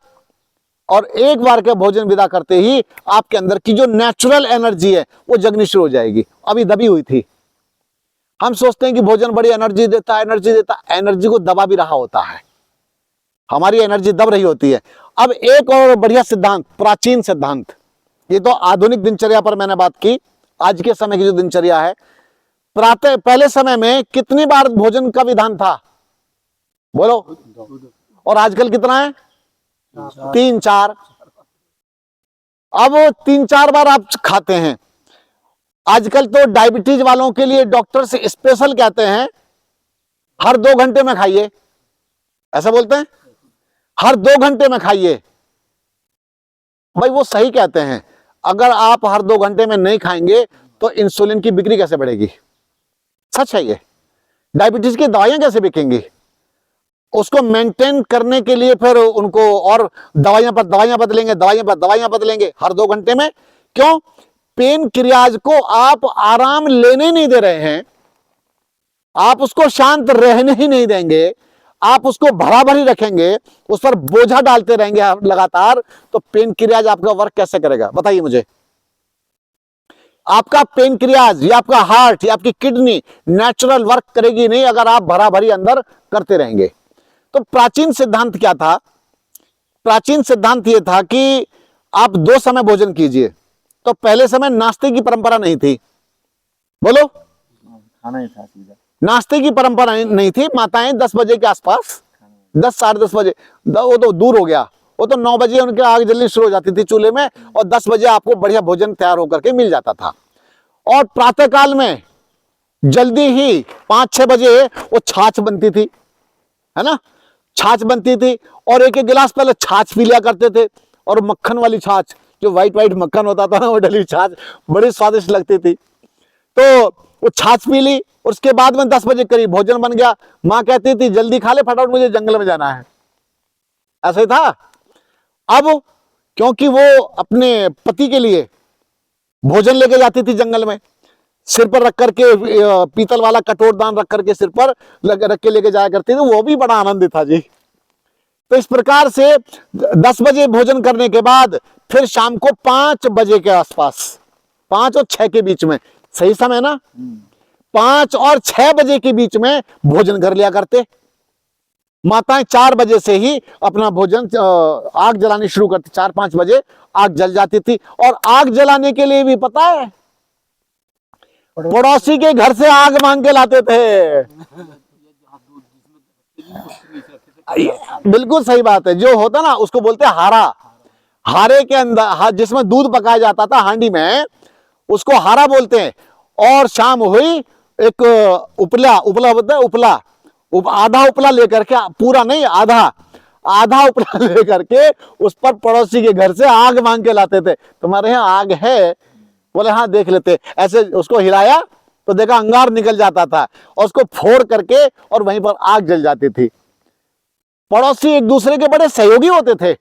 और एक बार का भोजन विदा करते ही आपके अंदर की जो नेचुरल एनर्जी है वो जगनी शुरू हो जाएगी। अभी दबी हुई थी। हम सोचते हैं कि भोजन बड़ी एनर्जी देता है, एनर्जी को दबा भी रहा होता है, हमारी एनर्जी दब रही होती है। अब एक और बढ़िया सिद्धांत, प्राचीन सिद्धांत, ये तो आधुनिक दिनचर्या पर मैंने बात की। आज के समय की जो दिनचर्या है, पहले समय में कितनी बार भोजन का विधान था, बोलो? और आजकल कितना है? 3-4। अब 3-4 बार आप खाते हैं। आजकल तो डायबिटीज वालों के लिए डॉक्टर से स्पेशल कहते हैं हर 2 घंटे में खाइए, ऐसा बोलते हैं, हर 2 घंटे में खाइए। भाई वो सही कहते हैं। अगर आप हर 2 घंटे में नहीं खाएंगे तो इंसुलिन की बिक्री कैसे बढ़ेगी? सच है ये। डायबिटीज की दवाइयां कैसे बिकेंगी? उसको मेंटेन करने के लिए फिर उनको और दवाइयां पर दवाइयां बदलेंगे हर 2 घंटे में। क्यों? पेन क्रियाज को आप आराम लेने नहीं दे रहे हैं, आप उसको शांत रहने ही नहीं देंगे, आप उसको भरा भरी रखेंगे, उस पर बोझा डालते रहेंगे लगातार, तो पेन क्रियाज आपका वर्क कैसे करेगा? बताइए मुझे। आपका पेन क्रियाज या आपका हार्ट या आपकी किडनी नेचुरल वर्क करेगी नहीं अगर आप भरा भरी अंदर करते रहेंगे। तो प्राचीन सिद्धांत क्या था? प्राचीन सिद्धांत यह था कि आप 2 समय भोजन कीजिए। तो पहले समय नाश्ते की परंपरा नहीं थी, बोलो? खाना ही था सीधा। नाश्ते की परंपरा नहीं थी। माताएं 10 बजे के आसपास, 10 साढ़े 10 बजे, वो तो दूर हो गया, वो तो 9 बजे उनके आग जलनी शुरू हो जाती थी चूल्हे में, और 10 बजे आपको बढ़िया भोजन तैयार होकर के मिल जाता था। और प्रातः काल में जल्दी ही 5-6 बजे वो छाछ बनती थी, है ना? छाछ बनती थी, और एक एक गिलास पहले छाछ पी लिया करते थे। और मक्खन वाली छाछ, जो व्हाइट मक्खन होता था ना, वो डली छाछ बड़ी स्वादिष्ट लगती थी। तो वो छाछ पी ली, और उसके बाद में 10 बजे करीब भोजन बन गया। माँ कहती थी जल्दी खा ले फटाफट, मुझे जंगल में जाना है। ऐसा ही था। अब क्योंकि वो अपने पति के लिए भोजन लेके जाती थी जंगल में, सिर पर रख करके, पीतल वाला कटोरदान रख करके सिर पर रख के लेके जाया करती थी, वो भी बड़ा आनंद था जी। तो इस प्रकार से 10 बजे भोजन करने के बाद फिर शाम को 5 बजे के आसपास, 5 और 6 के बीच में, सही समय ना, 5 और 6 बजे के बीच में भोजन कर लिया करते। माताएं 4 बजे से ही अपना भोजन, आग जलानी शुरू करती। 4-5 बजे आग जल जाती थी। और आग जलाने के लिए भी पता है, पड़ोसी के घर से आग मांग के लाते थे। बिल्कुल सही बात है। जो होता ना उसको बोलते हैं हारा। हारे के अंदर जिसमें दूध पकाया जाता था हांडी में, उसको हारा बोलते हैं। और शाम हुई, एक उपला बोलते हैं, उपला, आधा उपला लेकर के, पूरा नहीं, आधा उपला लेकर के उस पर पड़ोसी के घर से आग मांग के लाते थे। तुम्हारे यहाँ आग है? बोले हाँ देख लेते। ऐसे उसको हिलाया तो देखा अंगार निकल जाता था, और उसको फोड़ करके और वहीं पर आग जल जाती थी। पड़ोसी एक दूसरे के बड़े सहयोगी होते थे।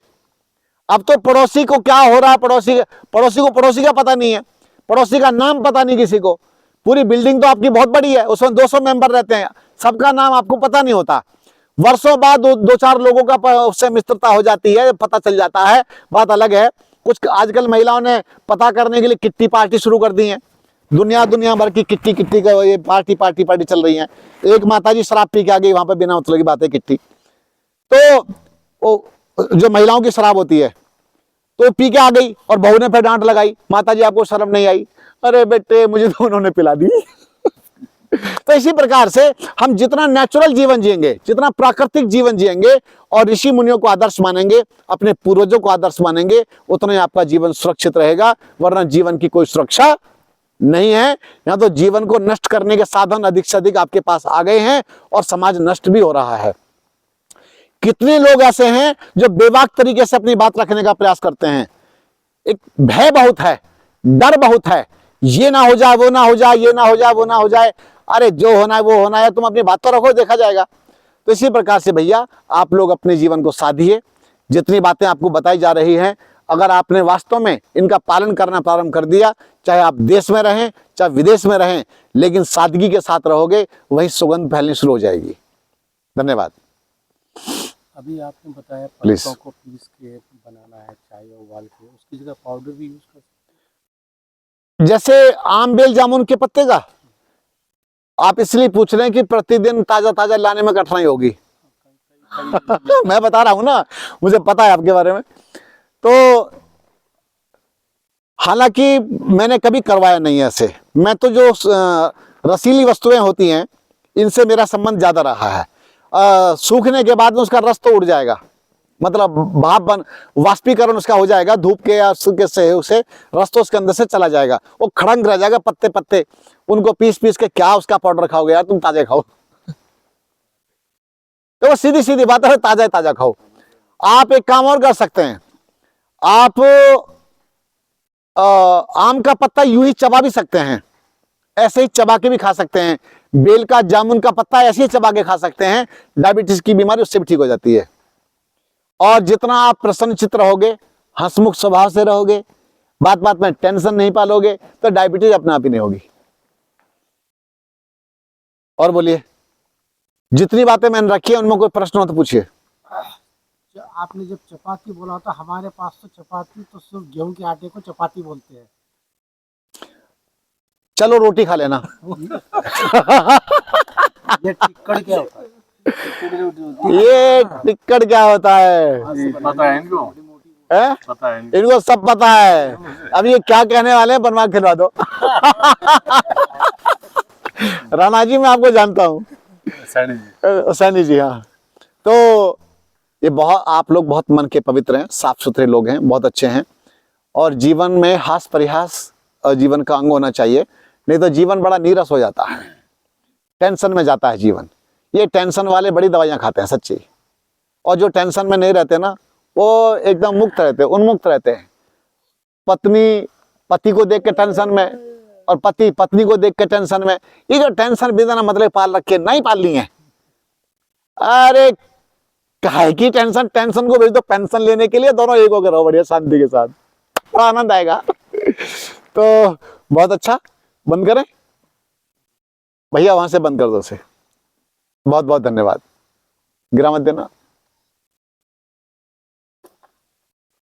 अब तो पड़ोसी को क्या हो रहा है, पड़ोसी को पड़ोसी का पता नहीं है, पड़ोसी का नाम पता नहीं किसी को। पूरी बिल्डिंग तो आपकी बहुत बड़ी है, उसमें 200 मेंबर रहते हैं, सबका नाम आपको पता नहीं होता। वर्षों बाद 2-4 लोगों का उससे मित्रता हो जाती है, पता चल जाता है, बात अलग है। कुछ आजकल महिलाओं ने पता करने के लिए किट्टी पार्टी शुरू कर दी है। दुनिया भर की किट्टी का ये पार्टी चल रही है। एक माताजी शराब पी के आ गई, वहां पर बिना मतलब की बात है किट्टी। तो वो जो महिलाओं की शराब होती है, तो पी के आ गई और बहू ने फिर डांट लगाई, माताजी आपको शर्म नहीं आई? अरे बेटे मुझे तो उन्होंने पिला दी। तो इसी प्रकार से हम जितना नेचुरल जीवन जिएंगे, जितना प्राकृतिक जीवन जिएंगे और ऋषि मुनियों को आदर्श मानेंगे, अपने पूर्वजों को आदर्श मानेंगे, उतना ही आपका जीवन सुरक्षित रहेगा। वरना जीवन की कोई सुरक्षा नहीं है। यहाँ तो जीवन को नष्ट करने के साधन अधिक से अधिक आपके पास आ गए हैं और समाज नष्ट भी हो रहा है। कितने लोग ऐसे हैं जो बेबाक तरीके से अपनी बात रखने का प्रयास करते हैं। एक भय बहुत है, डर बहुत है, ये ना हो जाए, वो ना हो जाए, ये ना हो जाए, वो ना हो जाए। अरे जो होना है वो होना है, तुम अपनी बात तो रखो, देखा जाएगा। तो इसी प्रकार से भैया आप लोग अपने जीवन को साधिए। जितनी बातें आपको बताई जा रही हैं, अगर आपने वास्तव में इनका पालन करना प्रारंभ कर दिया, चाहे आप देश में रहें चाहे विदेश में रहें, लेकिन सादगी के साथ रहोगे, वही सुगंध फैलनी शुरू हो जाएगी। धन्यवाद। अभी आपने बताया Please. पत्तों को पीस के बनाना है, चाय उबाल के, उसकी जगह पाउडर भी यूज कर सकते हैं। जैसे आम बेल जामुन के पत्ते का आप इसलिए पूछ रहे हैं कि प्रतिदिन ताजा ताजा लाने में कठिनाई होगी। मैं बता रहा हूं ना, मुझे पता है आपके बारे में। तो हालांकि मैंने कभी करवाया नहीं है ऐसे। मैं तो जो रसीली वस्तुएं होती हैं इनसे मेरा संबंध ज्यादा रहा है। सूखने के बाद में उसका रस तो उड़ जाएगा, मतलब भाप बन वाष्पीकरण उसका हो जाएगा, धूप के या के सहयोग से रस तो उसके अंदर से चला जाएगा, वो खड़ंग रह जाएगा पत्ते पत्ते। उनको पीस पीस के क्या उसका पाउडर खाओगे यार, तुम ताजे खाओ। तो वो सीधी सीधी बात है, ताजा ताजा खाओ। आप एक काम और कर सकते हैं, आप आम का पत्ता यूं ही चबा भी सकते हैं, ऐसे ही चबा के भी खा सकते हैं। बेल का जामुन का पत्ता ऐसे ही चबा के खा सकते हैं। डायबिटीज की बीमारी उससे भी ठीक हो जाती है। और जितना आप प्रसन्नचित्त रहोगे, हंसमुख स्वभाव से रहोगे, बात बात में टेंशन नहीं पालोगे, तो डायबिटीज अपने आप ही नहीं होगी। और बोलिए, जितनी बातें मैंने रखी है उनमें कोई प्रश्न हो तो पूछिए। आपने जब चपाती बोला था, हमारे पास तो चपाती तो सिर्फ गेहूं के आटे को चपाती बोलते हैं। चलो रोटी खा लेना। ये टिक्कड़ क्या होता है? ये टिक्कड़ क्या होता है? पता है इनको, है? पता है इनको। इनको सब पता है। अब ये क्या कहने वाले हैं, बनवा के खिलवा दो। राणा जी मैं आपको जानता हूँ, सैनी जी। हाँ, तो ये बहुत, आप लोग बहुत मन के पवित्र हैं, साफ सुथरे लोग हैं, बहुत अच्छे हैं। और जीवन में हास परिहास जीवन का अंग होना चाहिए, नहीं तो जीवन बड़ा नीरस हो जाता है, टेंशन में जाता है जीवन। ये टेंशन वाले बड़ी दवाइयां खाते हैं सच्ची, और जो टेंशन में नहीं रहते ना, वो एकदम मुक्त रहते हैं, उन्मुक्त रहते हैं। पत्नी पति को देख के टेंशन में, और पति पत्नी को देख के टेंशन में। ये जो टेंशन बिना मतलब पाल रखे, नहीं पालनी है। अरे काहे की टेंशन, टेंशन को भेज दो पेंशन लेने के लिए, दोनों एक होकर रहो बढ़िया शांति के साथ, बड़ा आनंद आएगा। तो बहुत अच्छा, बंद करें भैया, वहां से बंद कर दो उसे। बहुत बहुत धन्यवाद। गिरा मत देना।